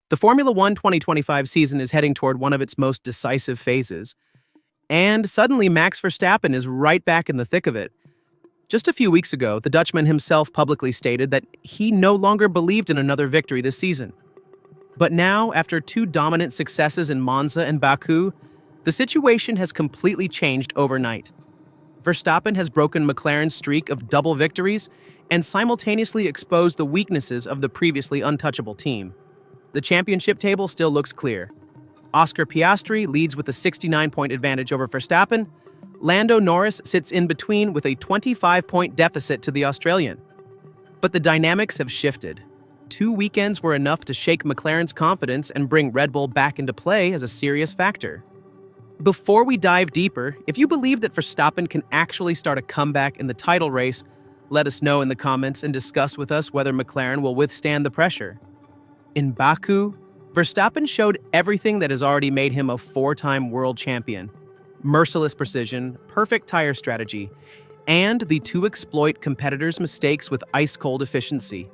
The Formula One 2025 season is heading toward one of its most decisive phases, and suddenly Max Verstappen is right back in the thick of it. Just a few weeks ago, the Dutchman himself publicly stated that he no longer believed in another victory this season. But now, after two dominant successes in Monza and Baku, the situation has completely changed overnight. Verstappen has broken McLaren's streak of double victories and simultaneously exposed the weaknesses of the previously untouchable team. The championship table still looks clear. Oscar Piastri leads with a 69-point advantage over Verstappen. Lando Norris sits in between with a 25-point deficit to the Australian. But the dynamics have shifted. 2 weekends were enough to shake McLaren's confidence and bring Red Bull back into play as a serious factor. Before we dive deeper, if you believe that Verstappen can actually start a comeback in the title race, let us know in the comments and discuss with us whether McLaren will withstand the pressure. In Baku, Verstappen showed everything that has already made him a 4-time world champion. Merciless precision, perfect tire strategy, and the two exploit competitors' mistakes with ice-cold efficiency.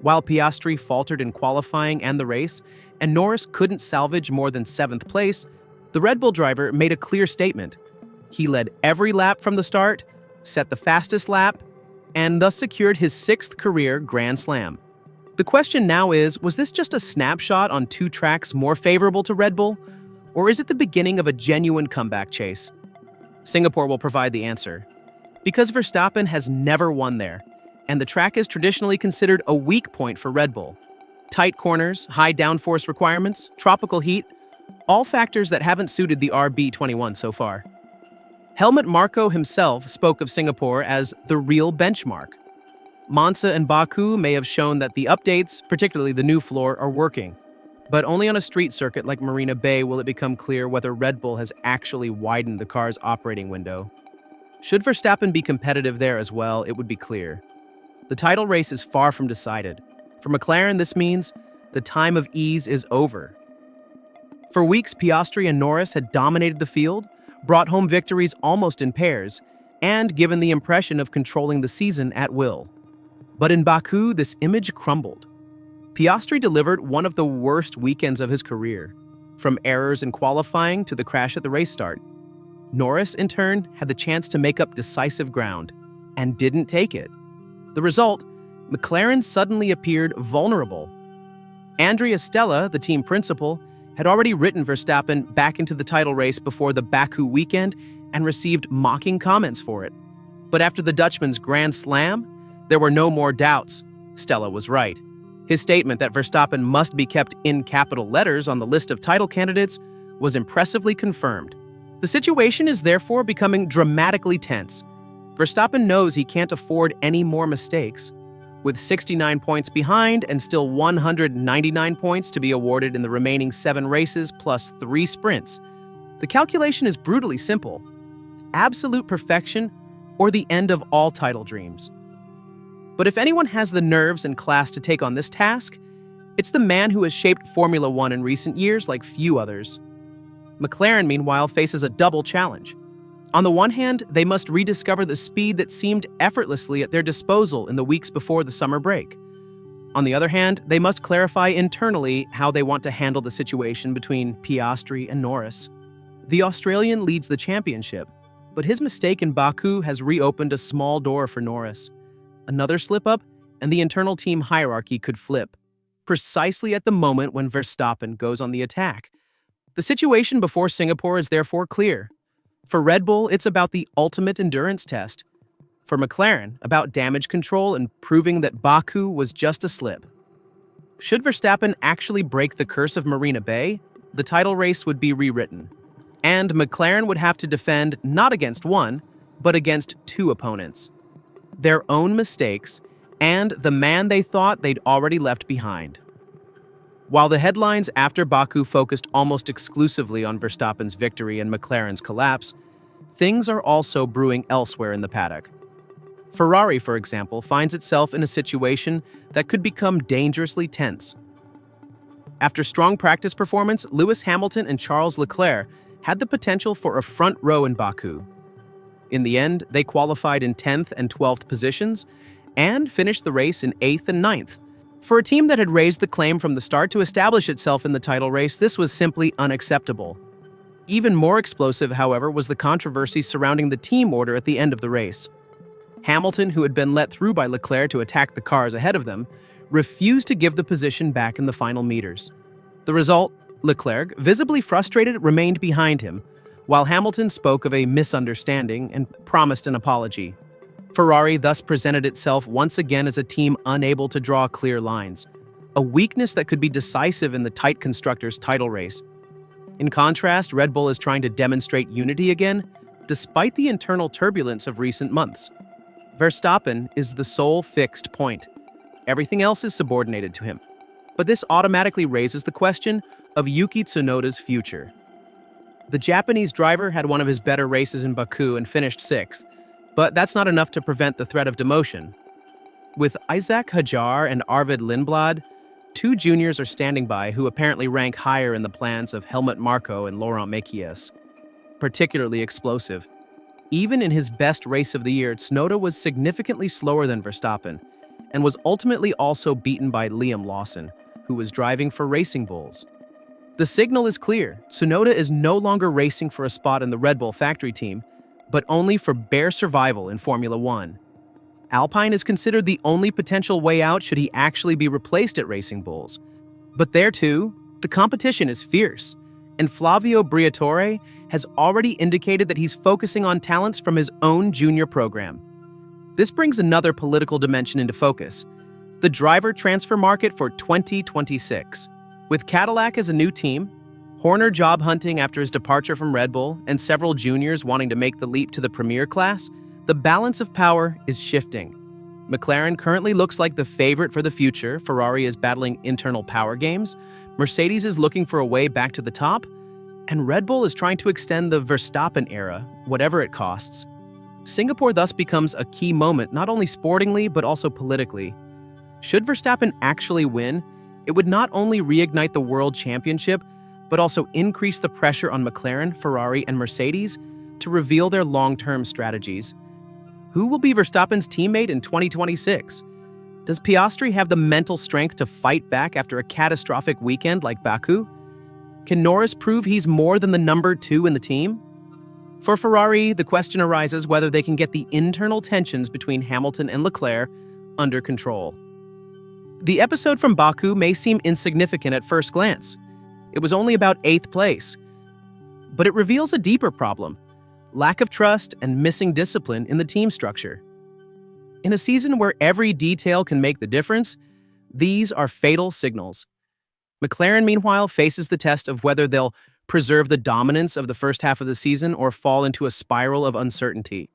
While Piastri faltered in qualifying and the race, and Norris couldn't salvage more than 7th place, the Red Bull driver made a clear statement. He led every lap from the start, set the fastest lap, and thus secured his 6th career Grand Slam. The question now is, was this just a snapshot on 2 tracks more favorable to Red Bull, or is it the beginning of a genuine comeback chase? Singapore will provide the answer. Because Verstappen has never won there, and the track is traditionally considered a weak point for Red Bull. Tight corners, high downforce requirements, tropical heat, all factors that haven't suited the RB21 so far. Helmut Marko himself spoke of Singapore as the real benchmark. Monza and Baku may have shown that the updates, particularly the new floor, are working. But only on a street circuit like Marina Bay will it become clear whether Red Bull has actually widened the car's operating window. Should Verstappen be competitive there as well, it would be clear. The title race is far from decided. For McLaren, this means the time of ease is over. For weeks, Piastri and Norris had dominated the field, brought home victories almost in pairs, and given the impression of controlling the season at will. But in Baku, this image crumbled. Piastri delivered one of the worst weekends of his career, from errors in qualifying to the crash at the race start. Norris, in turn, had the chance to make up decisive ground, and didn't take it. The result, McLaren suddenly appeared vulnerable. Andrea Stella, the team principal, had already written Verstappen back into the title race before the Baku weekend and received mocking comments for it. But after the Dutchman's Grand Slam, there were no more doubts. Stella was right. His statement that Verstappen must be kept in capital letters on the list of title candidates was impressively confirmed. The situation is therefore becoming dramatically tense. Verstappen knows he can't afford any more mistakes. With 69 points behind and still 199 points to be awarded in the remaining 7 races plus 3 sprints, the calculation is brutally simple: absolute perfection or the end of all title dreams. But if anyone has the nerves and class to take on this task, it's the man who has shaped Formula One in recent years like few others. McLaren, meanwhile, faces a double challenge. On the one hand, they must rediscover the speed that seemed effortlessly at their disposal in the weeks before the summer break. On the other hand, they must clarify internally how they want to handle the situation between Piastri and Norris. The Australian leads the championship, but his mistake in Baku has reopened a small door for Norris. Another slip-up, and the internal team hierarchy could flip, precisely at the moment when Verstappen goes on the attack. The situation before Singapore is therefore clear. For Red Bull, it's about the ultimate endurance test. For McLaren, about damage control and proving that Baku was just a slip. Should Verstappen actually break the curse of Marina Bay, the title race would be rewritten. And McLaren would have to defend not against one, but against 2 opponents. Their own mistakes, and the man they thought they'd already left behind. While the headlines after Baku focused almost exclusively on Verstappen's victory and McLaren's collapse, things are also brewing elsewhere in the paddock. Ferrari, for example, finds itself in a situation that could become dangerously tense. After strong practice performance, Lewis Hamilton and Charles Leclerc had the potential for a front row in Baku. In the end, they qualified in 10th and 12th positions and finished the race in 8th and 9th, For a team that had raised the claim from the start to establish itself in the title race, this was simply unacceptable. Even more explosive, however, was the controversy surrounding the team order at the end of the race. Hamilton, who had been let through by Leclerc to attack the cars ahead of them, refused to give the position back in the final meters. The result, Leclerc, visibly frustrated, remained behind him, while Hamilton spoke of a misunderstanding and promised an apology. Ferrari thus presented itself once again as a team unable to draw clear lines, a weakness that could be decisive in the tight constructors' title race. In contrast, Red Bull is trying to demonstrate unity again, despite the internal turbulence of recent months. Verstappen is the sole fixed point. Everything else is subordinated to him. But this automatically raises the question of Yuki Tsunoda's future. The Japanese driver had one of his better races in Baku and finished 6th, but that's not enough to prevent the threat of demotion. With Isaac Hajar and Arvid Lindblad, 2 juniors are standing by who apparently rank higher in the plans of Helmut Marko and Laurent Mekies. Particularly explosive. Even in his best race of the year, Tsunoda was significantly slower than Verstappen, and was ultimately also beaten by Liam Lawson, who was driving for Racing Bulls. The signal is clear. Tsunoda is no longer racing for a spot in the Red Bull factory team, but only for bare survival in Formula One. Alpine is considered the only potential way out should he actually be replaced at Racing Bulls. But there too, the competition is fierce, and Flavio Briatore has already indicated that he's focusing on talents from his own junior program. This brings another political dimension into focus: the driver transfer market for 2026. With Cadillac as a new team, Horner job hunting after his departure from Red Bull, and several juniors wanting to make the leap to the Premier class, the balance of power is shifting. McLaren currently looks like the favorite for the future. Ferrari is battling internal power games. Mercedes is looking for a way back to the top. And Red Bull is trying to extend the Verstappen era, whatever it costs. Singapore thus becomes a key moment, not only sportingly, but also politically. Should Verstappen actually win, it would not only reignite the World Championship, but also increase the pressure on McLaren, Ferrari, and Mercedes to reveal their long-term strategies. Who will be Verstappen's teammate in 2026? Does Piastri have the mental strength to fight back after a catastrophic weekend like Baku? Can Norris prove he's more than the number 2 in the team? For Ferrari, the question arises whether they can get the internal tensions between Hamilton and Leclerc under control. The episode from Baku may seem insignificant at first glance. It was only about 8th place. But it reveals a deeper problem: lack of trust and missing discipline in the team structure. In a season where every detail can make the difference, these are fatal signals. McLaren, meanwhile, faces the test of whether they'll preserve the dominance of the first half of the season or fall into a spiral of uncertainty.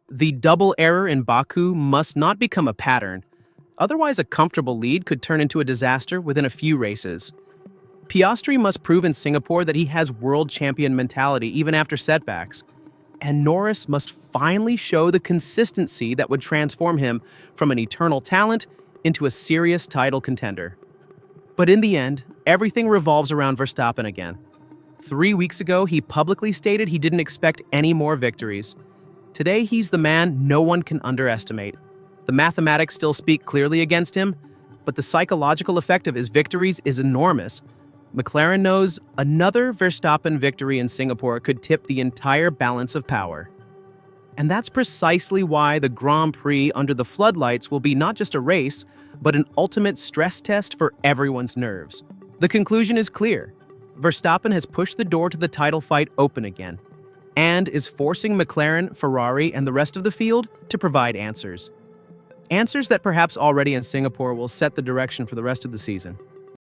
The double error in Baku must not become a pattern. Otherwise, a comfortable lead could turn into a disaster within a few races. Piastri must prove in Singapore that he has world champion mentality even after setbacks. And Norris must finally show the consistency that would transform him from an eternal talent into a serious title contender. But in the end, everything revolves around Verstappen again. 3 weeks ago, he publicly stated he didn't expect any more victories. Today, he's the man no one can underestimate. The mathematics still speak clearly against him, but the psychological effect of his victories is enormous. McLaren knows another Verstappen victory in Singapore could tip the entire balance of power. And that's precisely why the Grand Prix under the floodlights will be not just a race, but an ultimate stress test for everyone's nerves. The conclusion is clear. Verstappen has pushed the door to the title fight open again, and is forcing McLaren, Ferrari, and the rest of the field to provide answers. Answers that perhaps already in Singapore will set the direction for the rest of the season.